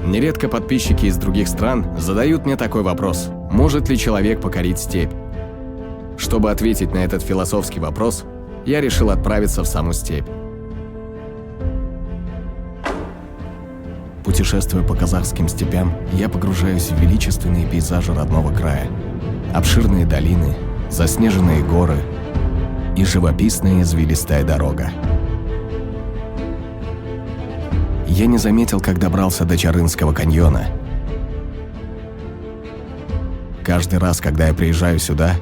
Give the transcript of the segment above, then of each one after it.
Нередко подписчики из других стран задают мне такой вопрос: может ли человек покорить степь? Чтобы ответить на этот философский вопрос, я решил отправиться в саму степь. Путешествуя по казахским степям, я погружаюсь в величественные пейзажи родного края. Обширные долины, заснеженные горы и живописная извилистая дорога. Я не заметил, как добрался до Чарынского каньона. Каждый раз, когда я приезжаю сюда,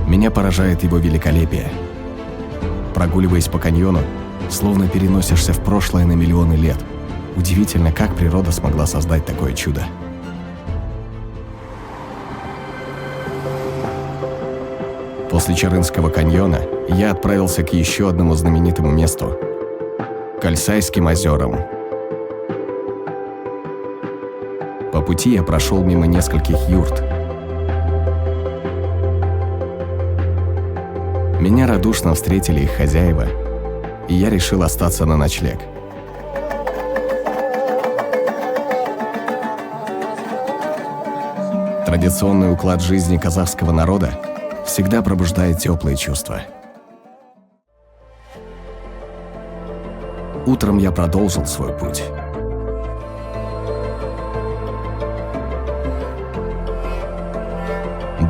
меня поражает его великолепие. Прогуливаясь по каньону, словно переносишься в прошлое на миллионы лет. Удивительно, как природа смогла создать такое чудо. После Чарынского каньона я отправился к еще одному знаменитому месту – Кольсайским озерам. По пути я прошел мимо нескольких юрт. Меня радушно встретили их хозяева, и я решил остаться на ночлег. Традиционный уклад жизни казахского народа всегда пробуждает теплые чувства. Утром я продолжил свой путь.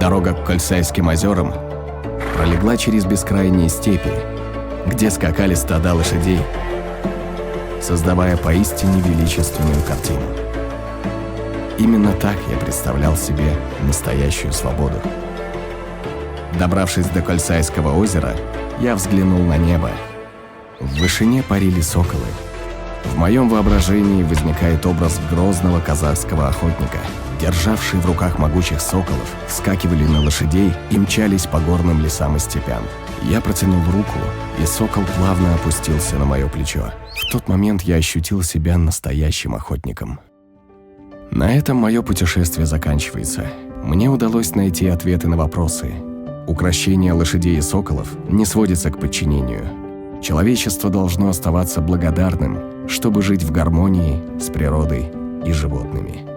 Дорога к Кольсайским озерам пролегла через бескрайние степи, где скакали стада лошадей, создавая поистине величественную картину. Именно так я представлял себе настоящую свободу. Добравшись до Кольсайского озера, я взглянул на небо. В вышине парили соколы. В моем воображении возникает образ грозного казахского охотника. Державшие в руках могучих соколов, вскакивали на лошадей и мчались по горным лесам и степям. Я протянул руку, и сокол плавно опустился на мое плечо. В тот момент я ощутил себя настоящим охотником. На этом мое путешествие заканчивается. Мне удалось найти ответы на вопросы. Укрощение лошадей и соколов не сводится к подчинению. Человечество должно оставаться благодарным, чтобы жить в гармонии с природой и животными.